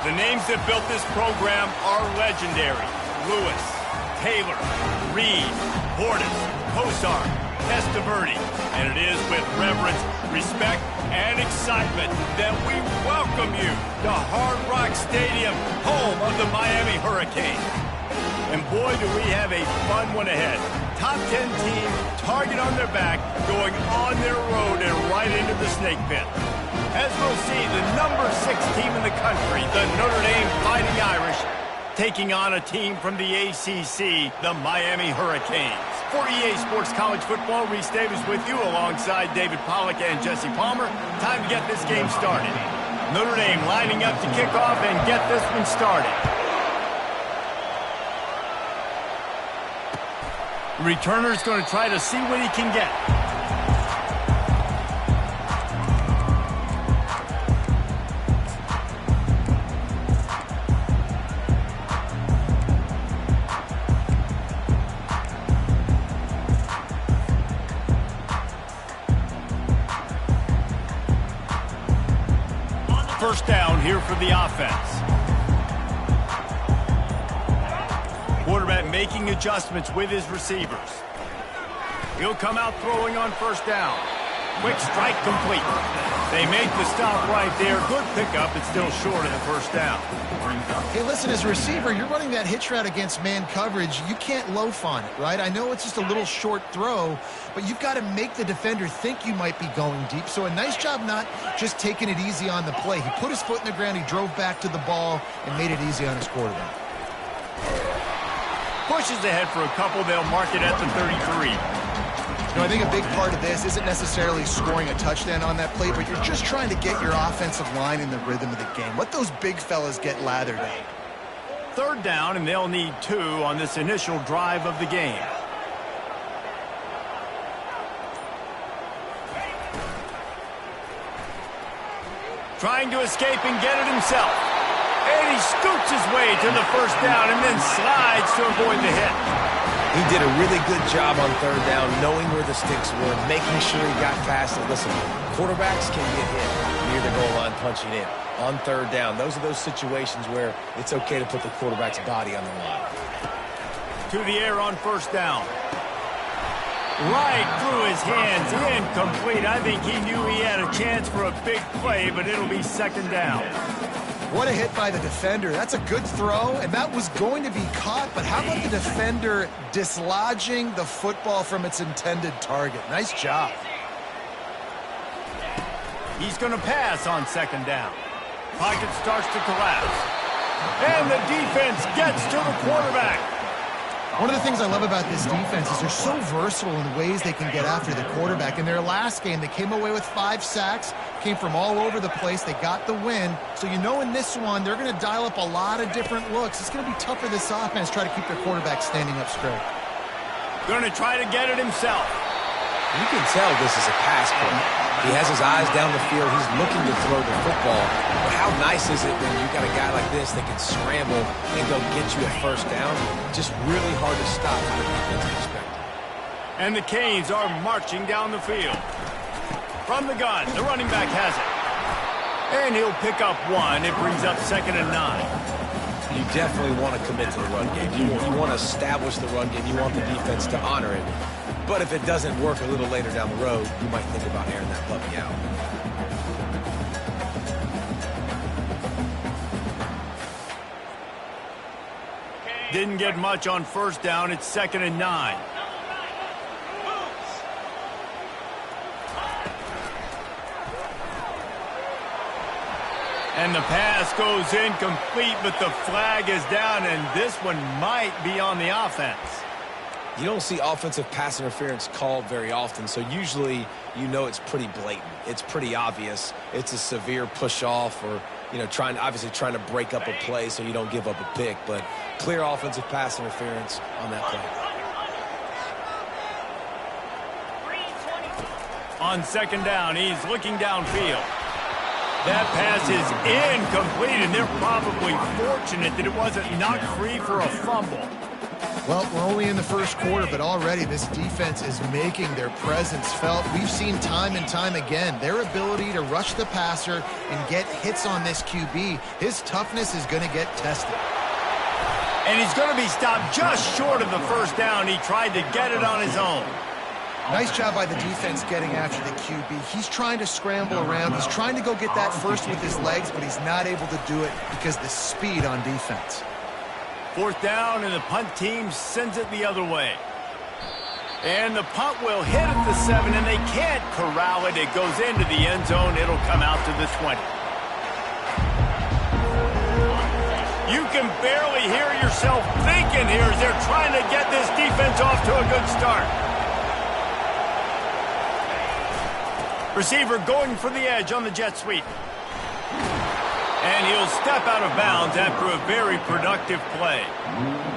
The names that built this program are legendary. Lewis, Taylor, Reed, Portis, Kosar, Testaverde. And it is with reverence, respect, and excitement that we welcome you to Hard Rock Stadium, home of the Miami Hurricanes. And boy, do we have a fun one ahead. Top 10 team, target on their back, going on their road and right into the snake pit. As we'll see, the number 6 team in the country, the Notre Dame Fighting Irish, taking on a team from the ACC, the Miami Hurricanes. For EA Sports College Football, Reese Davis with you alongside David Pollack and Jesse Palmer. Time to get this game started. Notre Dame lining up to kick off and get this one started. The returner's going to try to see what he can get. First down here for the offense. Quarterback making adjustments with his receivers. He'll come out throwing on first down. Quick strike complete. They make the stop right there. Good pickup, but still short of the first down. Hey, listen, as a receiver, you're running that hitch route against man coverage. You can't loaf on it, right? I know it's just a little short throw, but you've got to make the defender think you might be going deep. So a nice job not just taking it easy on the play. He put his foot in the ground, he drove back to the ball, and made it easy on his quarterback. Pushes ahead for a couple. They'll mark it at the 33. You know, I think a big part of this isn't necessarily scoring a touchdown on that play, but you're just trying to get your offensive line in the rhythm of the game. Let those big fellas get lathered in. Third down, and they'll need 2 on this initial drive of the game. Trying to escape and get it himself. And he scoots his way to the first down and then slides to avoid the hit. He did a really good job on third down, knowing where the sticks were, making sure he got past it. Listen, quarterbacks can get hit near the goal line punching in. On third down, those are those situations where it's okay to put the quarterback's body on the line. To the air on first down. Right through his hands, incomplete. I think he knew he had a chance for a big play, but it'll be second down. What a hit by the defender. That's a good throw, and that was going to be caught, but how about the defender dislodging the football from its intended target? Nice job. He's going to pass on second down. Pocket starts to collapse. And the defense gets to the quarterback. One of the things I love about this defense is they're so versatile in the ways they can get after the quarterback. In their last game, they came away with 5 sacks, came from all over the place. They got the win. So you know in this one, they're going to dial up a lot of different looks. It's going to be tough for this offense to try to keep their quarterback standing up straight. Going to try to get it himself. You can tell this is a pass play. He has his eyes down the field. He's looking to throw the football. But how nice is it when you got a guy like this that can scramble and go get you a first down? Just really hard to stop from a defensive perspective. And the Canes are marching down the field. From the gun, the running back has it. And he'll pick up 1. It brings up 2nd and 9. You definitely want to commit to the run game. You want to establish the run game. You want the defense to honor it. But if it doesn't work a little later down the road, you might think about airing that puppy out. Didn't get much on first down. It's 2nd and 9. And the pass goes incomplete, but the flag is down, and this one might be on the offense. You don't see offensive pass interference called very often, so usually you know it's pretty blatant. It's pretty obvious. It's a severe push-off or, you know, obviously trying to break up a play so you don't give up a pick, but clear offensive pass interference on that play. On second down, he's looking downfield. That pass is incomplete, and they're probably fortunate that it wasn't knocked free for a fumble. Well, we're only in the first quarter, but already this defense is making their presence felt. We've seen time and time again their ability to rush the passer and get hits on this QB. His toughness is going to get tested. And he's going to be stopped just short of the first down. He tried to get it on his own. Nice job by the defense getting after the QB. He's trying to scramble around. He's trying to go get that first with his legs, but he's not able to do it because the speed on defense. Fourth down, and the punt team sends it the other way. And the punt will hit at the 7, and they can't corral it. It goes into the end zone. It'll come out to the 20. You can barely hear yourself thinking here as they're trying to get this defense off to a good start. Receiver going for the edge on the jet sweep. And he'll step out of bounds after a very productive play.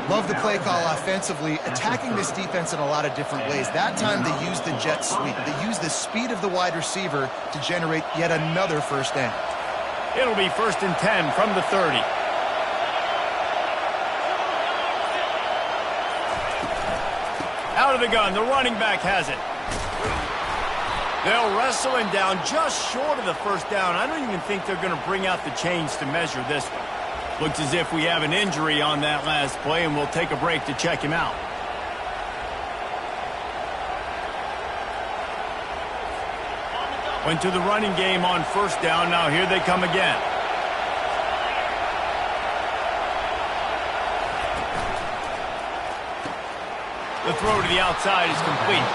Love the play call offensively, attacking this defense in a lot of different ways. That time they used the jet sweep. They used the speed of the wide receiver to generate yet another first down. It'll be 1st and 10 from the 30. Out of the gun, the running back has it. They'll wrestle him down just short of the first down. I don't even think they're going to bring out the chains to measure this one. Looks as if we have an injury on that last play, and we'll take a break to check him out. Went to the running game on first down. Now here they come again. The throw to the outside is complete.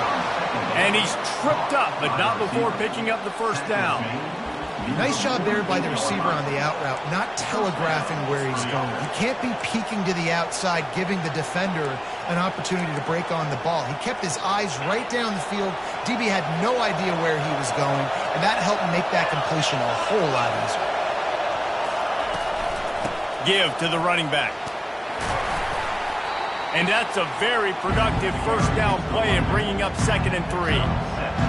And he's tripped up, but not before picking up the first down. Nice job there by the receiver on the out route, not telegraphing where he's going. You can't be peeking to the outside, giving the defender an opportunity to break on the ball. He kept his eyes right down the field. DB had no idea where he was going, and that helped make that completion a whole lot easier. Give to the running back. And that's a very productive first down play and bringing up 2nd and 3.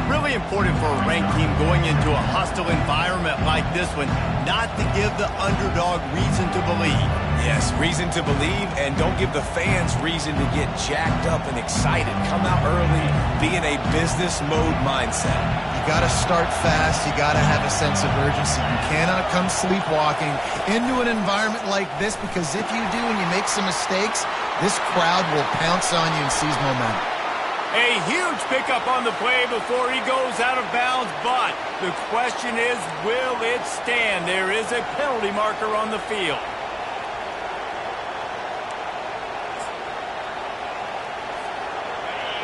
Really important for a ranked team going into a hostile environment like this one, not to give the underdog reason to believe. Yes, reason to believe, and don't give the fans reason to get jacked up and excited. Come out early, be in a business mode mindset. You got to start fast. You got to have a sense of urgency. You cannot come sleepwalking into an environment like this, because if you do and you make some mistakes, this crowd will pounce on you and seize momentum. A huge pickup on the play before he goes out of bounds, but the question is, will it stand? There is a penalty marker on the field.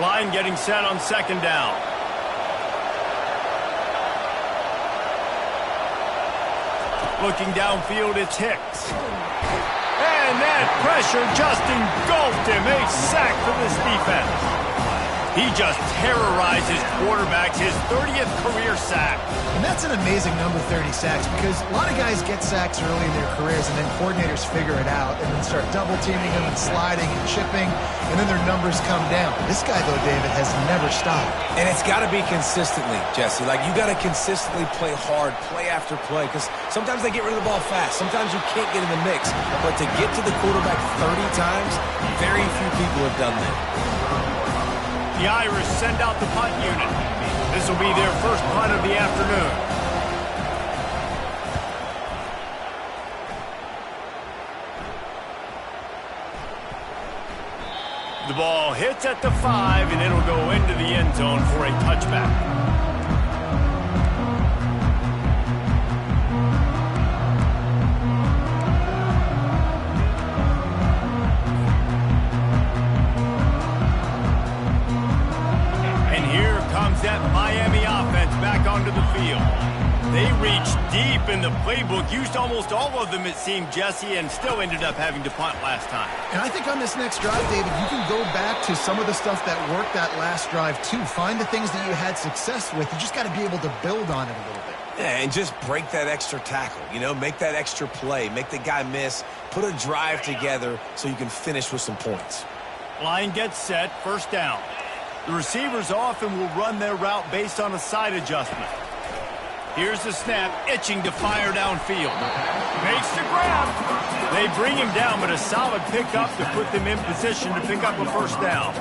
Line getting set on 2nd down. Looking downfield, it's Hicks. And that pressure just engulfed him. A sack for this defense. He just terrorizes quarterbacks, his 30th career sack. And that's an amazing number, 30 sacks, because a lot of guys get sacks early in their careers, and then coordinators figure it out and then start double-teaming them and sliding and chipping, and then their numbers come down. This guy, though, David, has never stopped. And it's got to be consistently, Jesse. Like, you got to consistently play hard, play after play, because sometimes they get rid of the ball fast. Sometimes you can't get in the mix. But to get to the quarterback 30 times, very few people have done that. The Irish send out the punt unit. This will be their first punt of the afternoon. The ball hits at the 5, and it'll go into the end zone for a touchback. That Miami offense back onto the field. They reached deep in the playbook, used almost all of them, it seemed, Jesse, and still ended up having to punt last time. And I think on this next drive, David, you can go back to some of the stuff that worked that last drive, too. Find the things that you had success with. You just got to be able to build on it a little bit. Yeah, and just break that extra tackle, you know, make that extra play, make the guy miss, put a drive together so you can finish with some points. Line gets set, first down. The receivers often will run their route based on a side adjustment. Here's the snap, itching to fire downfield. Makes the grab. They bring him down, but a solid pickup to put them in position to pick up a first down.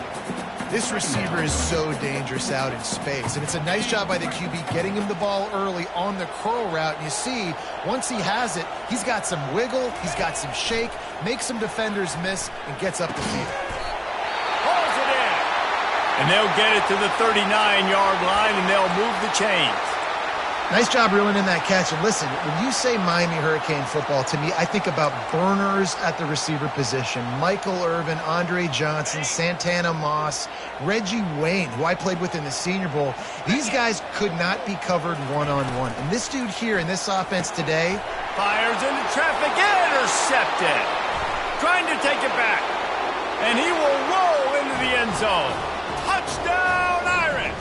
This receiver is so dangerous out in space, and it's a nice job by the QB getting him the ball early on the curl route. And you see, once he has it, he's got some wiggle, he's got some shake, makes some defenders miss, and gets up the field. Pulls it in. And they'll get it to the 39-yard line, and they'll move the chains. Nice job reeling in that catch. And listen, when you say Miami Hurricane football, to me, I think about burners at the receiver position. Michael Irvin, Andre Johnson, Santana Moss, Reggie Wayne, who I played with in the Senior Bowl. These guys could not be covered one-on-one. And this dude here in this offense today. Fires into traffic, intercepted. Trying to take it back. And he will roll into the end zone. Touchdown, Irish.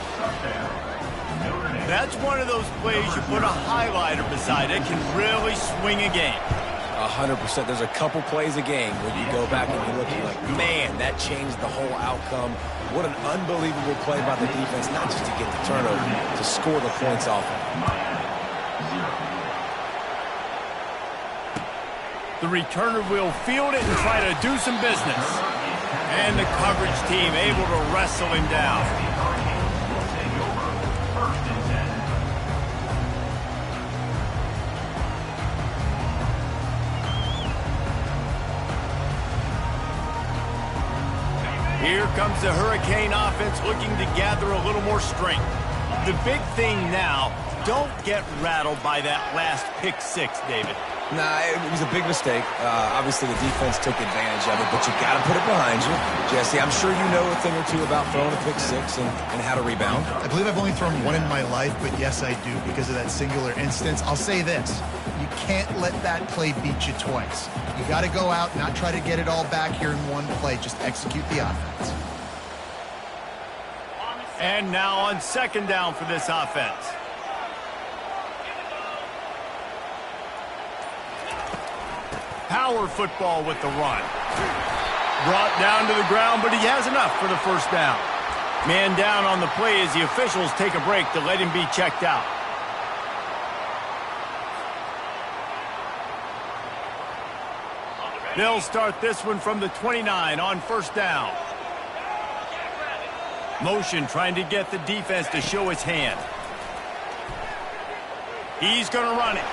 That's one of those plays you put a highlighter beside it, can really swing a game. 100%. There's a couple plays a game where you go back and you look and you're like, man, that changed the whole outcome. What an unbelievable play by the defense, not just to get the turnover, to score the points off of it. The returner will field it and try to do some business. And the coverage team able to wrestle him down. Here comes the Hurricane offense looking to gather a little more strength. The big thing now, don't get rattled by that last pick six, David. Nah, it was a big mistake. Obviously, the defense took advantage of it, but you got to put it behind you. Jesse, I'm sure you know a thing or two about throwing a pick six and how to rebound. I believe I've only thrown one in my life, but yes, I do because of that singular instance. I'll say this. You can't let that play beat you twice. You got to go out, not try to get it all back here in one play. Just execute the offense. And now on second down for this offense. Power football with the run. Brought down to the ground, but he has enough for the first down. Man down on the play as the officials take a break to let him be checked out. They'll start this one from the 29 on first down. Motion trying to get the defense to show his hand. He's going to run it.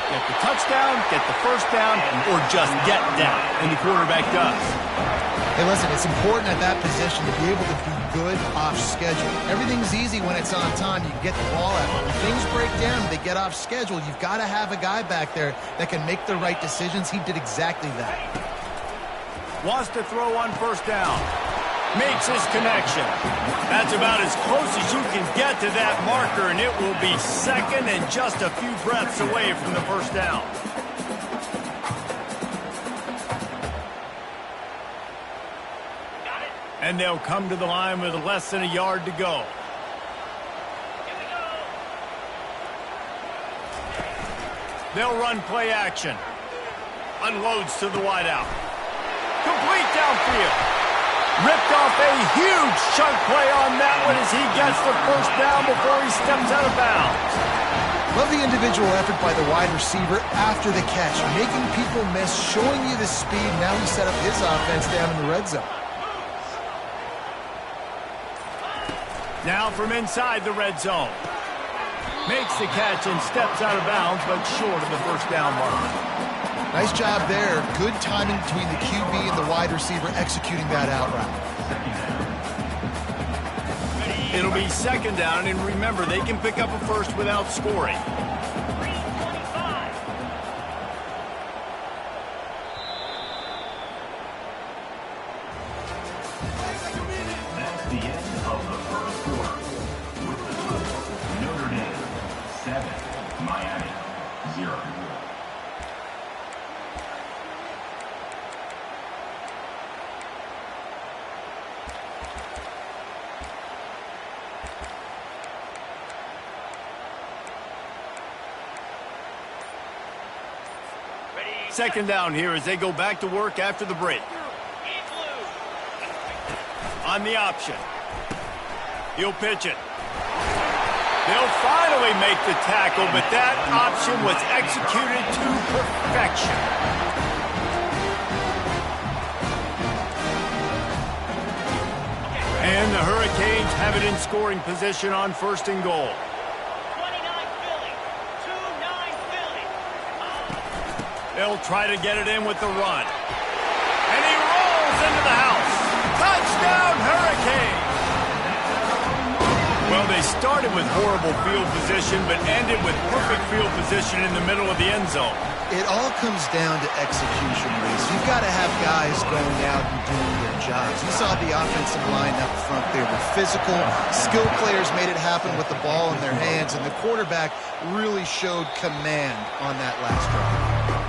Get the touchdown, get the first down, or just get down. And the quarterback does. Hey, listen, it's important at that position to be able to be good off schedule. Everything's easy when it's on time. You can get the ball out. But when things break down, they get off schedule. You've got to have a guy back there that can make the right decisions. He did exactly that. Wants to throw on first down. Makes his connection. That's about as close as you can get to that marker, and it will be second and just a few breaths away from the first down. And they'll come to the line with less than a yard to go. They'll run play action. Unloads to the wideout. Complete downfield. Ripped off a huge chunk play on that one as he gets the first down before he steps out of bounds. Love the individual effort by the wide receiver after the catch, making people miss, showing you the speed. Now he set up his offense down in the red zone. Now from inside the red zone. Makes the catch and steps out of bounds, but short of the first down mark. Nice job there. Good timing between the QB and the wide receiver executing that out route. It'll be second down, and remember, they can pick up a first without scoring. That's the end of the first quarter. With the score, Notre Dame 7, Miami, 0. Second down here as they go back to work after the break. On the option. He'll pitch it. They'll finally make the tackle, but that option was executed to perfection. And the Hurricanes have it in scoring position on 1st and goal. They'll try to get it in with the run. And he rolls into the house. Touchdown, Hurricanes! Well, they started with horrible field position, but ended with perfect field position in the middle of the end zone. It all comes down to execution, Reese. You've got to have guys going out and doing their jobs. You saw the offensive line up front. They were physical. Skilled players made it happen with the ball in their hands, and the quarterback really showed command on that last drive.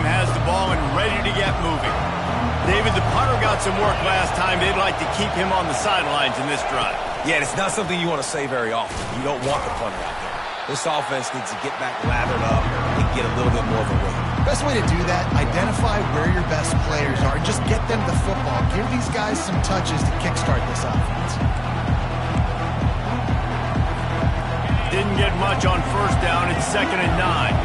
Has the ball and ready to get moving. David, the punter got some work last time. They'd like to keep him on the sidelines in this drive. Yeah, it's not something you want to say very often. You don't want the punter out there. This offense needs to get back lathered up and get a little bit more of a rhythm. Best way to do that, identify where your best players are. Just get them the football. Give these guys some touches to kickstart this offense. Didn't get much on 1st down. It's 2nd and 9.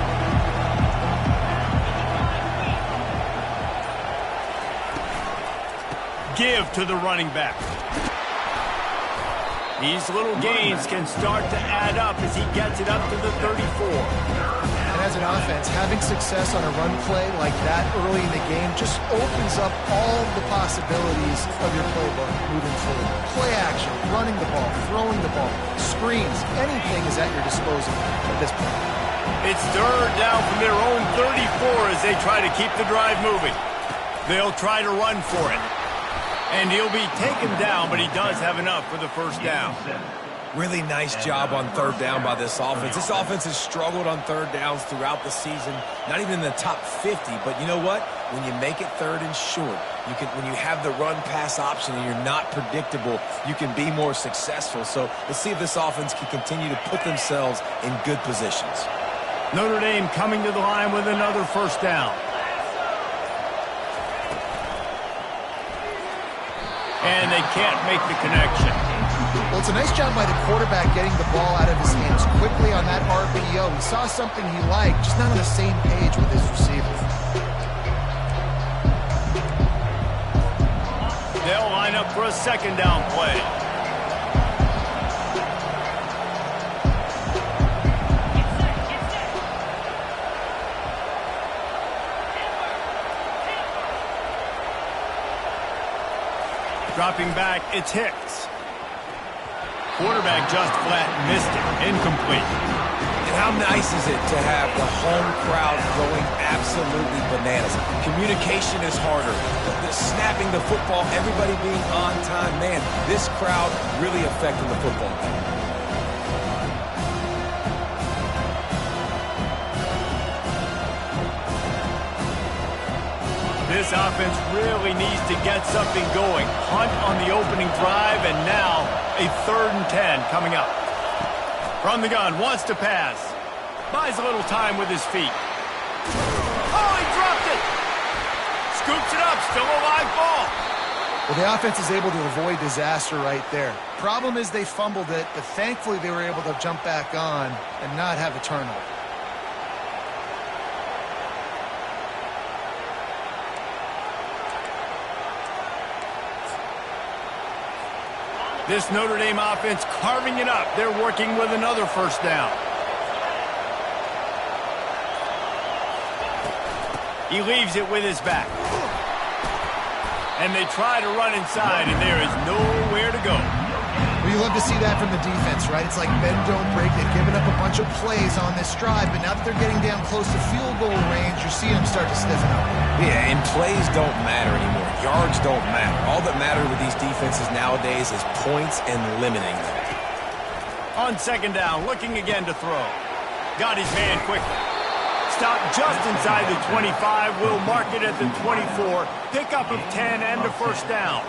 Give to the running back. These little gains can start to add up as he gets it up to the 34. And as an offense, having success on a run play like that early in the game just opens up all the possibilities of your playbook moving forward. Play action, running the ball, throwing the ball, screens, anything is at your disposal at this point. It's 3rd down from their own 34 as they try to keep the drive moving. They'll try to run for it. And he'll be taken down, but he does have enough for the 1st down. Really nice job on 3rd down by this offense. This offense has struggled on 3rd downs throughout the season, not even in the top 50. But you know what? When you make it 3rd and short, when you have the run-pass option and you're not predictable, you can be more successful. So let's see if this offense can continue to put themselves in good positions. Notre Dame coming to the line with another 1st down. And they can't make the connection. Well, it's a nice job by the quarterback getting the ball out of his hands quickly on that RPO. He saw something he liked, just not on the same page with his receiver. They'll line up for a 2nd down play. Dropping back, it's Hicks. Quarterback just flat missed it. Incomplete. And how nice is it to have the home crowd going absolutely bananas? Communication is harder. The snapping the football, everybody being on time. Man, this crowd really affecting the football game. This offense really needs to get something going. Hunt on the opening drive, and now a 3rd and 10 coming up. From the gun, wants to pass. Buys a little time with his feet. Oh, he dropped it! Scoops it up, still a live ball. Well, the offense is able to avoid disaster right there. Problem is they fumbled it, but thankfully they were able to jump back on and not have a turnover. This Notre Dame offense carving it up. They're working with another 1st down. He leaves it with his back. And they try to run inside, and there is nowhere to go. Well, you love to see that from the defense, right? It's like bend, don't break. They've given up a bunch of plays on this drive, but now that they're getting down close to field goal range, you're seeing them start to stiffen up. Yeah, and plays don't matter anymore. Yards don't matter. All that matters with these defenses nowadays is points and limiting them. On second down, looking again to throw. Got his man quickly. Stop just inside the 25. Will mark it at the 24. Pickup of 10 and a first down.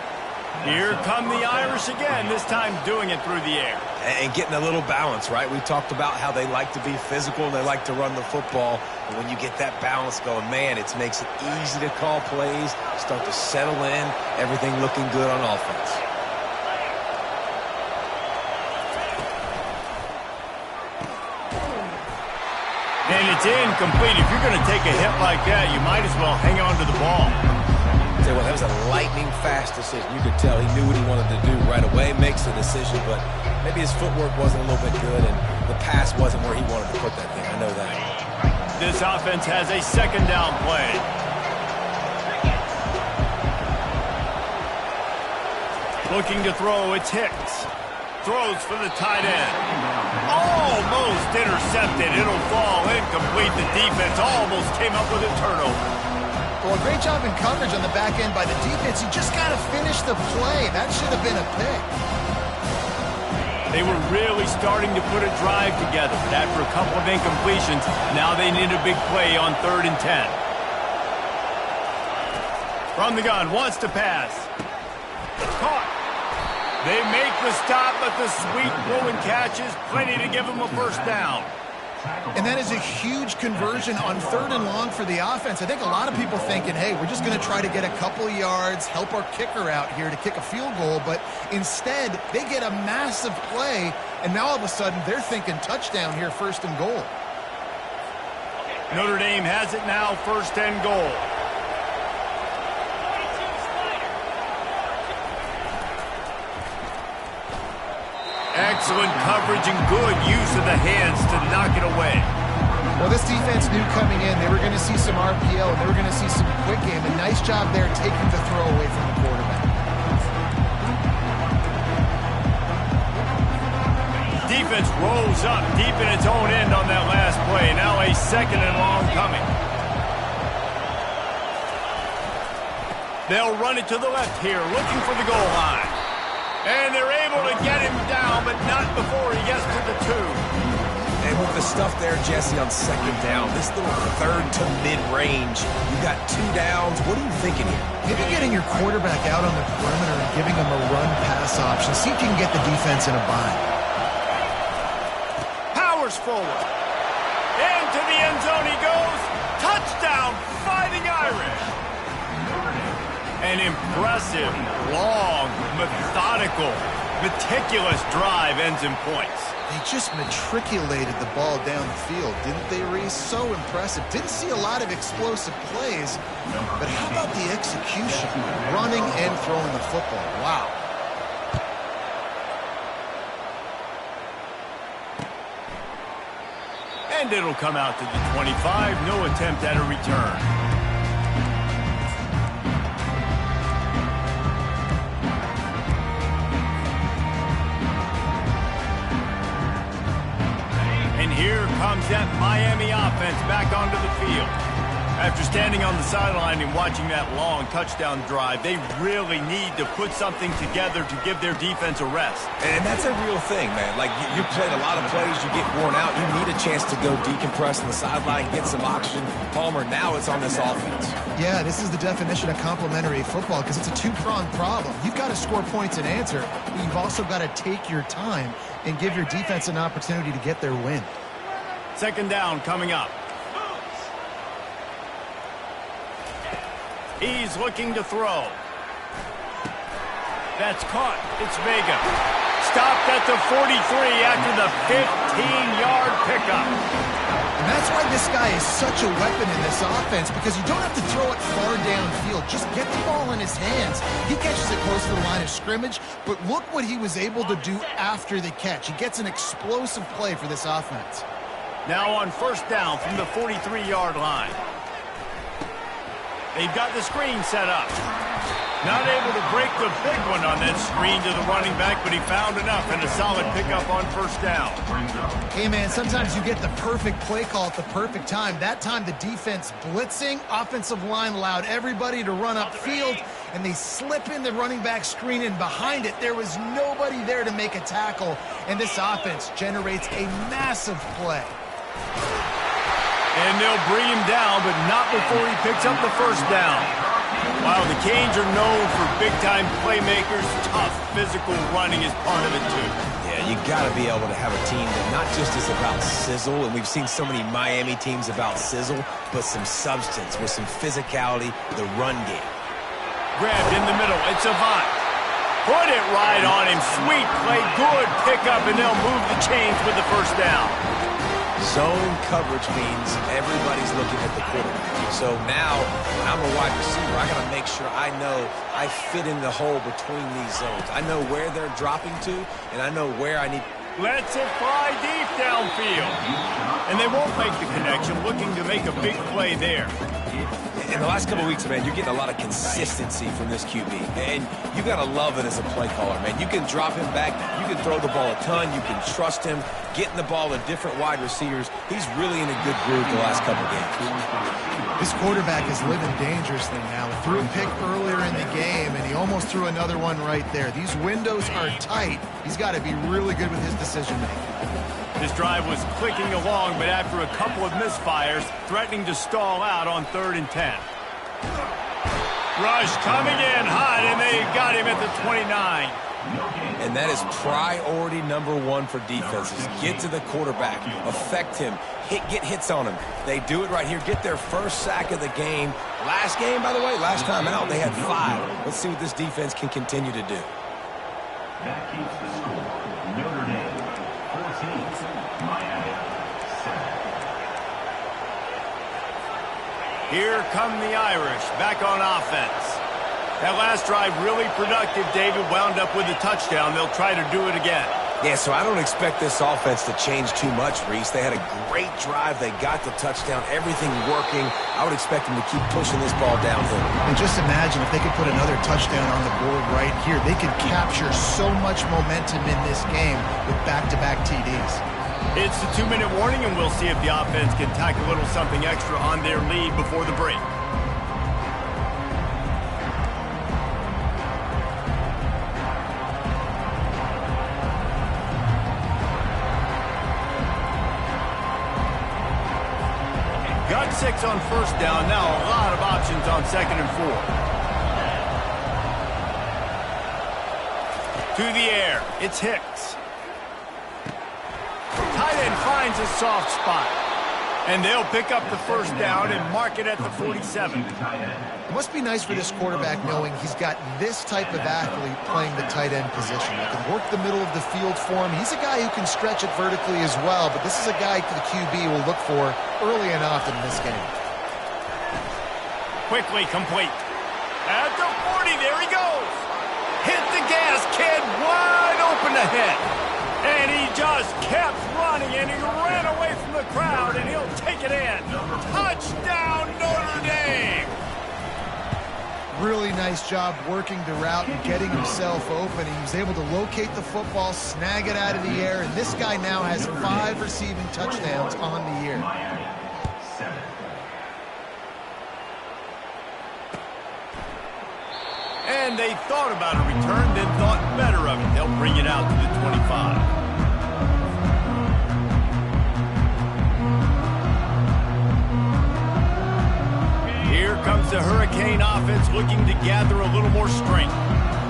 Here come the Irish again, this time doing it through the air. And getting a little balance, right? We talked about how they like to be physical and they like to run the football. And when you get that balance going, man, it makes it easy to call plays, start to settle in, everything looking good on offense. And it's incomplete. If you're going to take a hit like that, you might as well hang on to the ball. Well, that was a lightning-fast decision. You could tell he knew what he wanted to do right away, makes the decision, but maybe his footwork wasn't a little bit good, and the pass wasn't where he wanted to put that thing. I know that. This offense has a second down play. Looking to throw, it's Hicks. Throws for the tight end. Almost intercepted. It'll fall incomplete. The defense almost came up with a turnover. Well, a great job in coverage on the back end by the defense. You just got to finish the play. That should have been a pick. They were really starting to put a drive together, but after a couple of incompletions, now they need a big play on 3rd and 10. From the gun, wants to pass. Caught. They make the stop, but the sweet throw and catch is plenty to give them a first down. And that is a huge conversion on 3rd and long for the offense. I think a lot of people thinking, hey, we're just going to try to get a couple of yards, help our kicker out here to kick a field goal. But instead, they get a massive play, and now all of a sudden they're thinking touchdown here, 1st and goal. Notre Dame has it now, 1st and goal. Excellent coverage and good use of the hands to knock it away. Well, this defense knew coming in they were going to see some RPO and they were going to see some quick game. A nice job there taking the throw away from the quarterback. Defense rolls up deep in its own end on that last play. Now a 2nd and long coming. They'll run it to the left here, looking for the goal line. And they're able to get him down, but not before he gets to the 2. And with the stuff there, Jesse, on 2nd down, this little 3rd to mid-range, you got 2 downs. What are you thinking here? Maybe getting your quarterback out on the perimeter and giving him a run-pass option. See if you can get the defense in a bind. Powers forward. Into the end zone he goes. Touchdown, Fighting Irish. An impressive, long, methodical, meticulous drive ends in points. They just matriculated the ball down the field, didn't they, Reese? So impressive. Didn't see a lot of explosive plays, but how about the execution? Running and throwing the football. Wow. And it'll come out to the 25. No attempt at a return. Here comes that Miami offense back onto the field. After standing on the sideline and watching that long touchdown drive, they really need to put something together to give their defense a rest. And that's a real thing, man. Like, you played a lot of plays, you get worn out, you need a chance to go decompress on the sideline, get some oxygen. Palmer, now it's on this offense. Yeah, this is the definition of complementary football because it's a two-pronged problem. You've got to score points and answer, but you've also got to take your time and give your defense an opportunity to get their win. 2nd down coming up. He's looking to throw. That's caught. It's Vega. Stopped at the 43 after the 15-yard pickup. And that's why this guy is such a weapon in this offense, because you don't have to throw it far downfield. Just get the ball in his hands. He catches it close to the line of scrimmage, but look what he was able to do after the catch. He gets an explosive play for this offense. Now on 1st down from the 43-yard line. They've got the screen set up. Not able to break the big one on that screen to the running back, but he found enough and a solid pickup on first down. Hey, man, sometimes you get the perfect play call at the perfect time. That time the defense blitzing, offensive line allowed everybody to run upfield, and they slip in the running back screen, and behind it there was nobody there to make a tackle, and this offense generates a massive play. And they'll bring him down, but not before he picks up the first down. While the Canes are known for big-time playmakers, tough physical running is part of it too. Yeah, you got to be able to have a team that not just is about sizzle, and we've seen so many Miami teams about sizzle, but some substance with some physicality, the run game. Grabbed in the middle, it's Avant. Put it right on him, sweet play, good pickup, and they'll move the chains with the first down. Zone coverage means everybody's looking at the quarterback. So now, when I'm a wide receiver, I got to make sure I know I fit in the hole between these zones. I know where they're dropping to, and I know where I need. Lets it fly deep downfield. And they won't make the connection, looking to make a big play there. In the last couple of weeks, man, you're getting a lot of consistency from this QB. And you got to love it as a play caller, man. You can drop him back. You can throw the ball a ton. You can trust him. Getting the ball to different wide receivers. He's really in a good groove the last couple of games. This quarterback is living dangerously now. He threw a pick earlier in the game, and he almost threw another one right there. These windows are tight. He's got to be really good with his decision-making. This drive was clicking along, but after a couple of misfires, threatening to stall out on 3rd and 10. Rush coming in hot, and they got him at the 29. And that is priority number one for defenses. Get to the quarterback, affect him, get hits on him. They do it right here, get their first sack of the game. Last game, by the way, last time out, they had 5. Let's see what this defense can continue to do. That keeps the score. Notre Dame 14, Miami 7. Here come the Irish, back on offense. That last drive really productive. David wound up with a touchdown. They'll try to do it again. Yeah, so I don't expect this offense to change too much, Reese. They had a great drive. They got the touchdown. Everything working. I would expect them to keep pushing this ball downhill. And just imagine if they could put another touchdown on the board right here. They could capture so much momentum in this game with back-to-back TDs. It's the 2-minute warning, and we'll see if the offense can tack a little something extra on their lead before the break. Got 6 on first down. Now a lot of options on 2nd and 4. To the air. It's Hicks. Tight end finds a soft spot. And they'll pick up the first down and mark it at the 47. It must be nice for this quarterback knowing he's got this type of athlete playing the tight end position. He can work the middle of the field for him. He's a guy who can stretch it vertically as well, but this is a guy the QB will look for early and often in this game. Quickly complete. At the 40, there he goes. Hit the gas, kid, wide open ahead. And he just kept running, and he ran away from the crowd, and he'll take it in. Touchdown, Notre Dame! Really nice job working the route and getting himself open. He was able to locate the football, snag it out of the air, and this guy now has 5 receiving touchdowns on the year. And they thought about a return, then thought better of it. They'll bring it out to the 25. Here comes the Hurricane offense looking to gather a little more strength.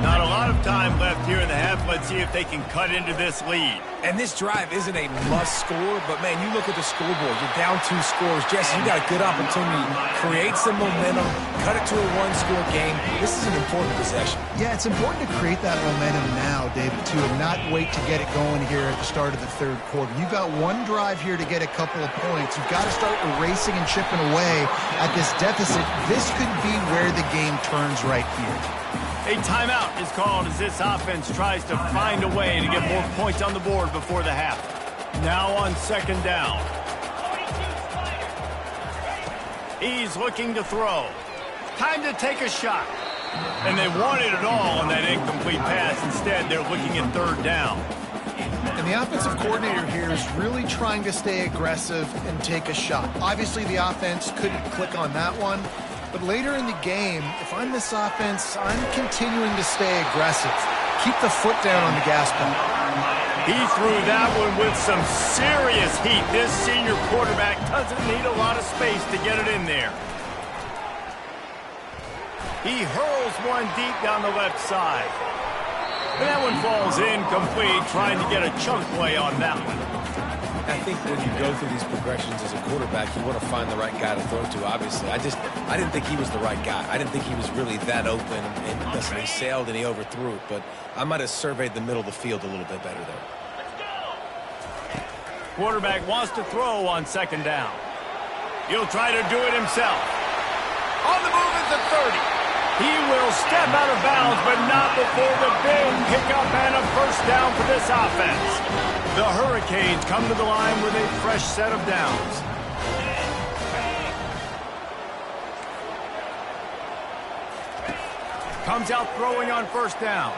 Not a lot of time left here in the half. Let's see if they can cut into this lead. And this drive isn't a must score, but, man, you look at the scoreboard. You're down 2 scores. Jesse, you got a good opportunity. Create some momentum. Cut it to a 1-score game. This is an important possession. Yeah, it's important to create that momentum now, David, too, and not wait to get it going here at the start of the 3rd quarter. You've got 1 drive here to get a couple of points. You've got to start erasing and chipping away at this deficit. This could be where the game turns right here. A timeout is called as this offense tries to find a way to get more points on the board before the half. Now on 2nd down. He's looking to throw. Time to take a shot. And they wanted it all on that incomplete pass. Instead, they're looking at third down. And the offensive coordinator here is really trying to stay aggressive and take a shot. Obviously, the offense couldn't click on that one. But later in the game, if I'm this offense, I'm continuing to stay aggressive. Keep the foot down on the gas pedal. He threw that one with some serious heat. This senior quarterback doesn't need a lot of space to get it in there. He hurls one deep down the left side. And that one falls incomplete, trying to get a chunk play on that one. I think when you go through these progressions as a quarterback, you want to find the right guy to throw to, obviously. I didn't think he was the right guy. I didn't think he was really that open. And listen, he sailed and he overthrew it, but I might have surveyed the middle of the field a little bit better there. Quarterback wants to throw on second down. He'll try to do it himself. On the move at the 30. He will step out of bounds, but not before the big pickup and a first down for this offense. The Hurricanes come to the line with a fresh set of downs. Comes out throwing on first down.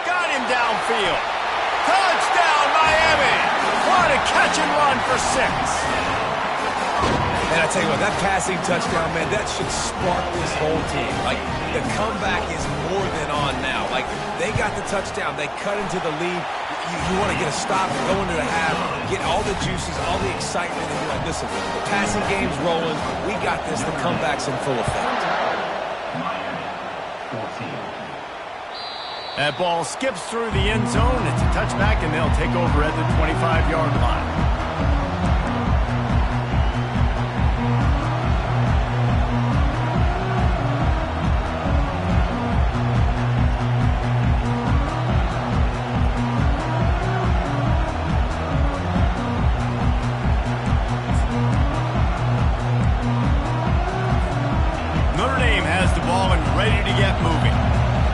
Got him downfield. Touchdown, Miami! What a catch and run for 6. And I tell you what, that passing touchdown, man, that should spark this whole team. Like, the comeback is more than on now. Like, they got the touchdown. They cut into the lead. You want to get a stop and go into the half, get all the juices, all the excitement, and you're like, listen, the passing game's rolling. We got this. The comeback's in full effect. That ball skips through the end zone. It's a touchback, and they'll take over at the 25-yard line.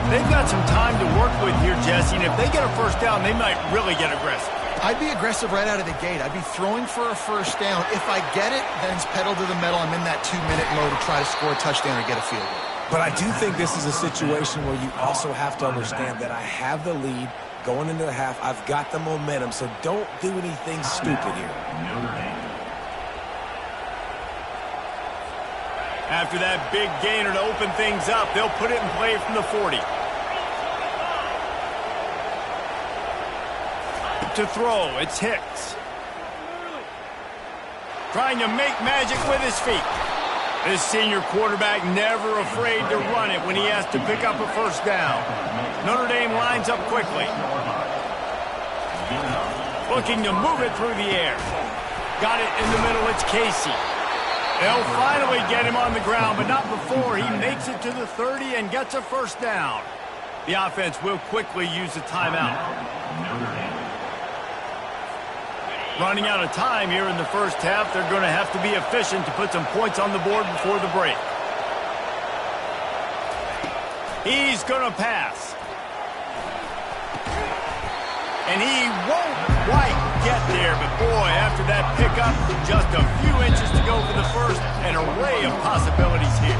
They've got some time to work with here, Jesse, and if they get a first down, they might really get aggressive. I'd be aggressive right out of the gate. I'd be throwing for a first down. If I get it, then it's pedal to the metal. I'm in that 2-minute low to try to score a touchdown or get a field goal. But I do think this is a situation where you also have to understand that I have the lead going into the half. I've got the momentum, so don't do anything stupid here. After that big gainer to open things up, they'll put it in play from the 40. To throw, it's Hicks. Trying to make magic with his feet. This senior quarterback never afraid to run it when he has to pick up a first down. Notre Dame lines up quickly. Looking to move it through the air. Got it in the middle, it's Casey. They'll finally get him on the ground, but not before he makes it to the 30 and gets a first down. The offense will quickly use a timeout. Running out of time here in the first half, they're going to have to be efficient to put some points on the board before the break. He's going to pass. And he won't quite get there, but boy, after that pickup, just a few inches to go for the first, an array of possibilities here.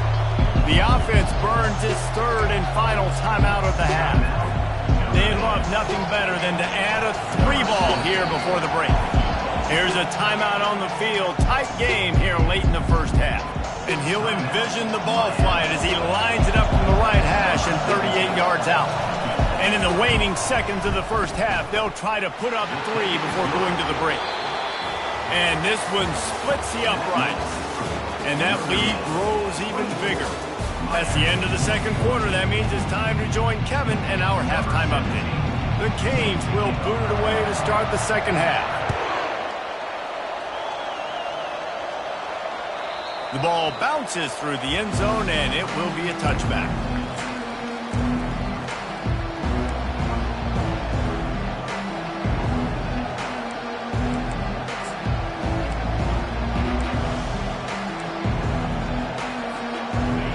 The offense burns its third and final timeout of the half. They'd love nothing better than to add a 3-ball here before the break. Here's a timeout on the field. Tight game here late in the first half. And he'll envision the ball flight as he lines it up from the right hash and 38 yards out. And in the waning seconds of the first half, they'll try to put up 3 before going to the break. And this one splits the uprights. And that lead grows even bigger. That's the end of the second quarter. That means it's time to join Kevin and our halftime update. The Canes will boot it away to start the second half. The ball bounces through the end zone, and it will be a touchback.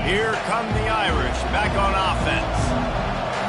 Here come the Irish, back on offense.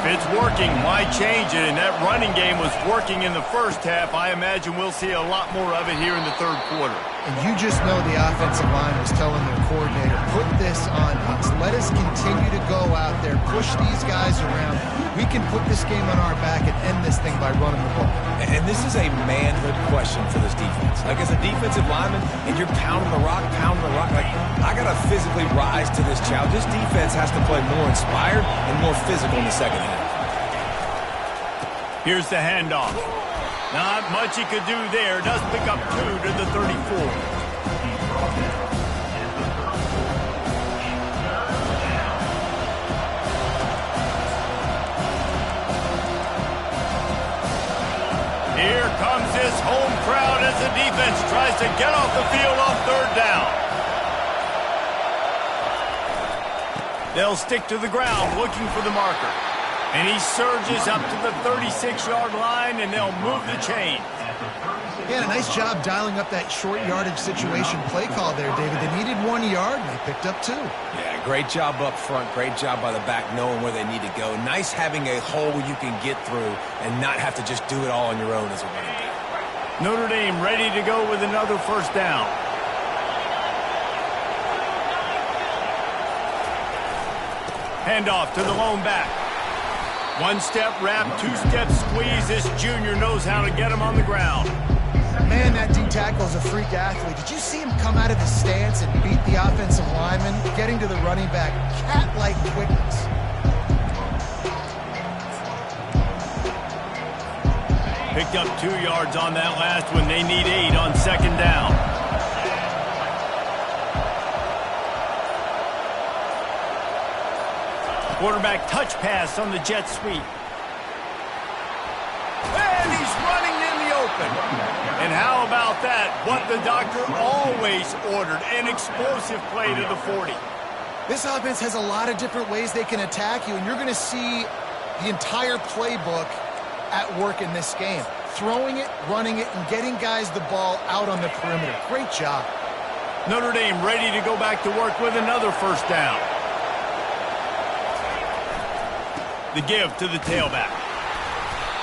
If it's working, why change it? And that running game was working in the first half. I imagine we'll see a lot more of it here in the third quarter. And you just know the offensive line was telling their coordinator, put this on us. Let us continue to go out there, push these guys around. We can put this game on our back and end this thing by running the ball. And this is a manhood question for this defense. Like, as a defensive lineman, and you're pounding the rock, like, I got to physically rise to this challenge. This defense has to play more inspired and more physical in the second half. Here's the handoff. Not much he could do there. Does pick up 2 to the 34. Here comes this home crowd as the defense tries to get off the field on 3rd down. They'll stick to the ground looking for the marker. And he surges up to the 36-yard line, and they'll move the chain. Yeah, a nice job dialing up that short yardage situation play call there, David. They needed 1 yard, and they picked up 2. Yeah, great job up front. Great job by the back knowing where they need to go. Nice having a hole you can get through and not have to just do it all on your own as a running back. Notre Dame ready to go with another 1st down. Handoff to the lone back. 1-step wrap, 2-step squeeze. This junior knows how to get him on the ground. Man, that D-tackle is a freak athlete. Did you see him come out of his stance and beat the offensive lineman, getting to the running back? Cat-like quickness. Picked up 2 yards on that last one. They need 8 on 2nd down. Quarterback touch pass on the jet sweep. And he's running in the open. And how about that? What the doctor always ordered, an explosive play to the 40. This offense has a lot of different ways they can attack you, and you're going to see the entire playbook at work in this game. Throwing it, running it, and getting guys the ball out on the perimeter. Great job. Notre Dame ready to go back to work with another 1st down. The give to the tailback.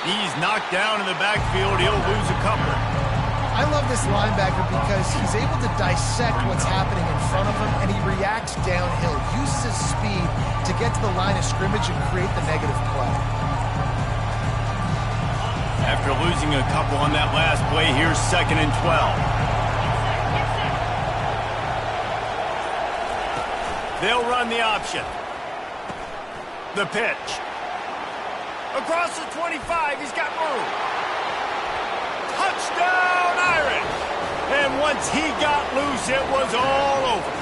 He's knocked down in the backfield. He'll lose a couple. I love this linebacker because he's able to dissect what's happening in front of him, and he reacts downhill, uses his speed to get to the line of scrimmage and create the negative play. After losing a couple on that last play, here's 2nd and 12. They'll run the option. The pitch. Across the 25, he's got room. Touchdown, Irish! And once he got loose, it was all over.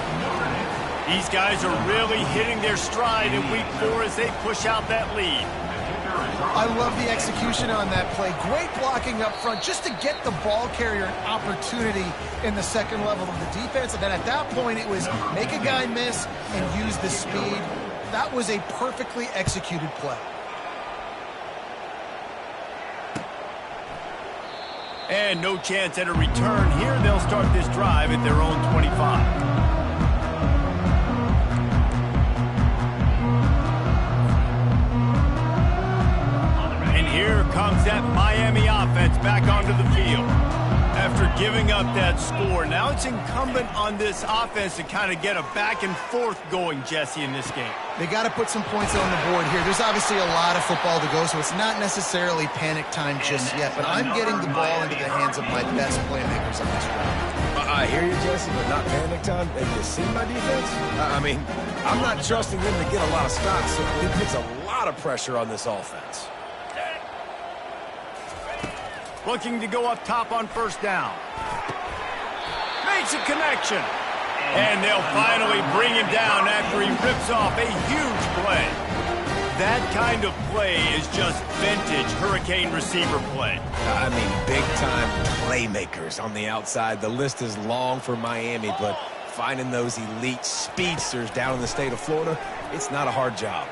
These guys are really hitting their stride in week 4 as they push out that lead. I love the execution on that play. Great blocking up front just to get the ball carrier an opportunity in the second level of the defense. And then at that point, it was make a guy miss and use the speed. That was a perfectly executed play. And no chance at a return here. They'll start this drive at their own 25. And here comes that Miami offense back onto the field. After giving up that score, now it's incumbent on this offense to kind of get a back and forth going, Jesse, in this game. They got to put some points on the board here. There's obviously a lot of football to go, so it's not necessarily panic time just yet, but I'm getting the ball into the hands of my best playmakers on this drive. I hear you, Jesse, but not panic time. Have you seen my defense? I mean, I'm not trusting them to get a lot of stops, so it puts a lot of pressure on this offense. Looking to go up top on 1st down. Makes a connection. And they'll finally bring him down after he rips off a huge play. That kind of play is just vintage Hurricane receiver play. I mean, big-time playmakers on the outside. The list is long for Miami, but finding those elite speedsters down in the state of Florida, it's not a hard job.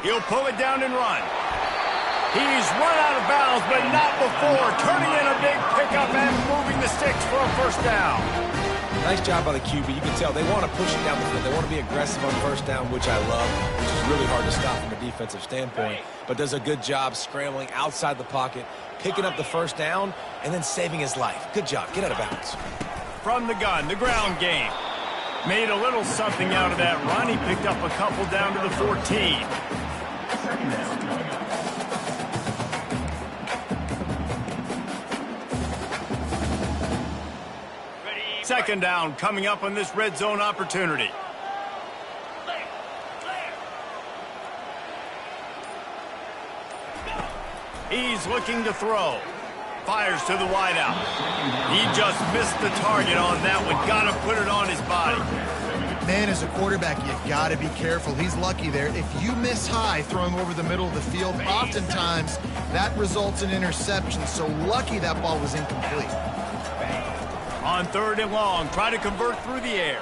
He'll pull it down and run. He's run out of bounds, but not before turning in a big pickup and moving the sticks for a 1st down. Nice job by the QB. You can tell they want to push it down the field. They want to be aggressive on 1st down, which I love, which is really hard to stop from a defensive standpoint, but does a good job scrambling outside the pocket, picking up the 1st down, and then saving his life. Good job. Get out of bounds. from the gun, the ground game. Made a little something out of that run. He picked up a couple down to the 14. Second down coming up on this red zone opportunity. He's looking to throw. Fires to the wideout. He just missed the target on that one. Got to put it on his body. Man, as a quarterback, you got to be careful. He's lucky there. If you miss high throwing over the middle of the field, oftentimes that results in interception. So lucky that ball was incomplete. On third and long, try to convert through the air.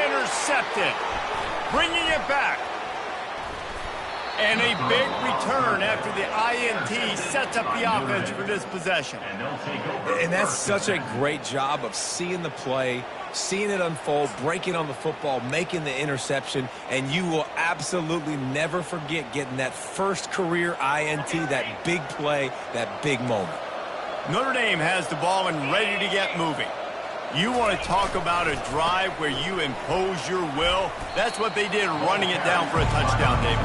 Intercepted. Bringing it back. And a big return after the INT sets up the offense for this possession. And that's such a great job of seeing the play, seeing it unfold, breaking on the football, making the interception, and you will absolutely never forget getting that first career INT, that big play, that big moment. Notre Dame has the ball and ready to get moving. You want to talk about a drive where you impose your will? That's what they did, running it down for a touchdown, David.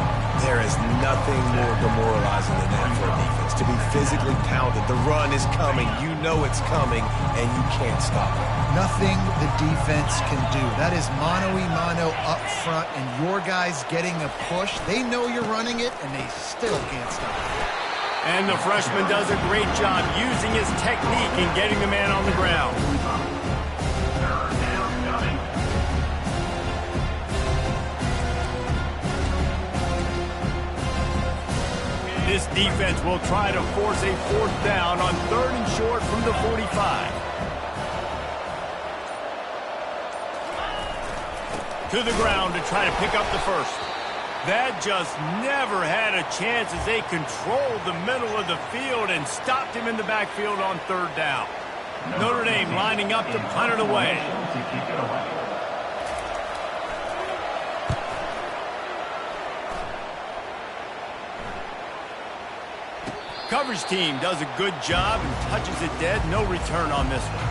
There is nothing more demoralizing than that for a defense, to be physically pounded. The run is coming. You know it's coming, and you can't stop it. Nothing the defense can do. That is mano-a-mano up front, and your guys getting a push. They know you're running it, and they still can't stop it. And the freshman does a great job using his technique and getting the man on the ground. This defense will try to force a fourth down on third and short from the 45. To the ground to try to pick up the first. That just never had a chance as they controlled the middle of the field and stopped him in the backfield on third down. Notre Dame lining up to punt it away. Coverage team does a good job and touches it dead. No return on this one.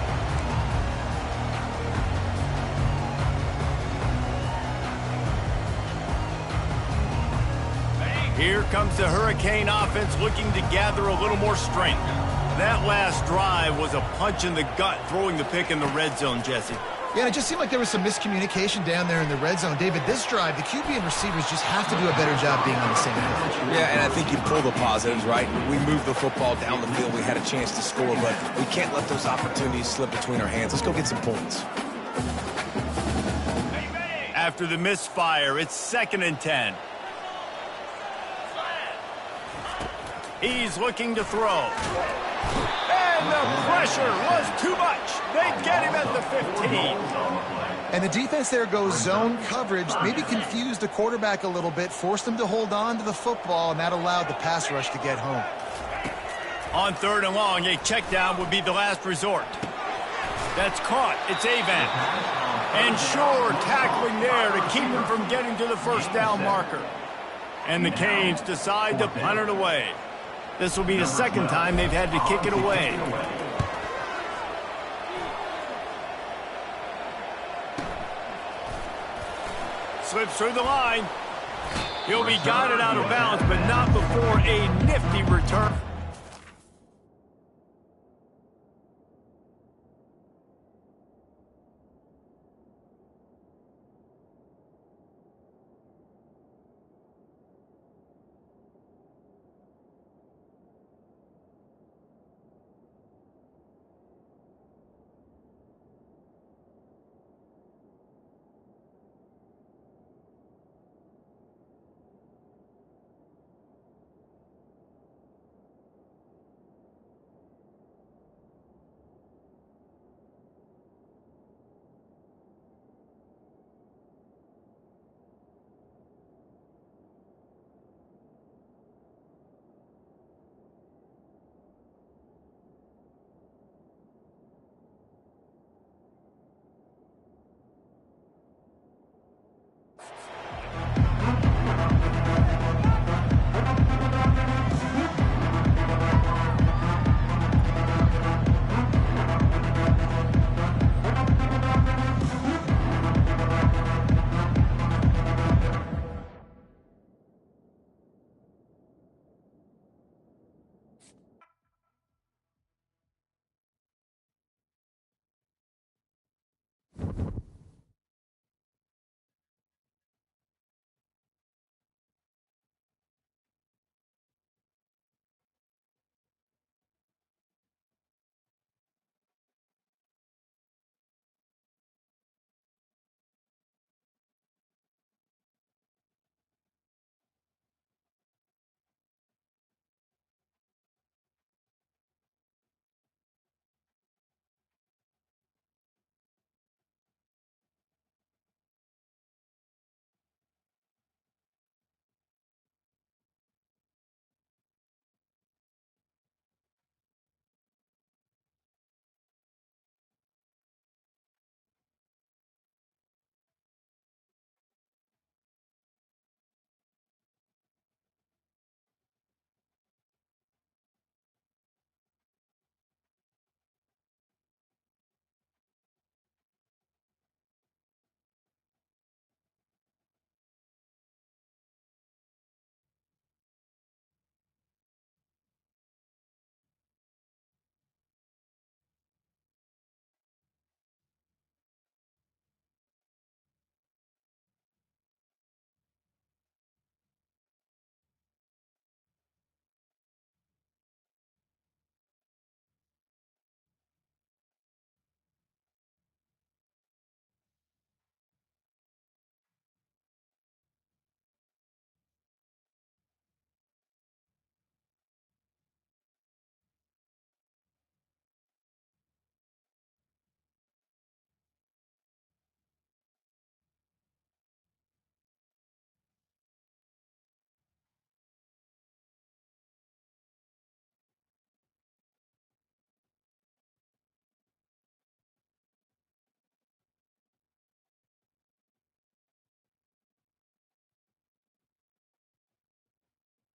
Here comes the Hurricane offense looking to gather a little more strength. That last drive was a punch in the gut, throwing the pick in the red zone, Jesse. Yeah, it just seemed like there was some miscommunication down there in the red zone. David, this drive, the QB and receivers just have to do a better job being on the same page. Yeah, and I think you pull the positives, right? We moved the football down the field. We had a chance to score, but we can't let those opportunities slip between our hands. Let's go get some points. After the misfire, it's 2nd and 10. He's looking to throw. And the pressure was too much. They get him at the 15. And the defense there goes zone coverage, maybe confused the quarterback a little bit, forced him to hold on to the football, and that allowed the pass rush to get home. On third and long, a check down would be the last resort. That's caught. It's Avant. And Shore tackling there to keep him from getting to the first down marker. And the Canes decide to punt it away. This will be the second time they've had to kick it away. Slips through the line. He'll be guided out of bounds, but not before a nifty return.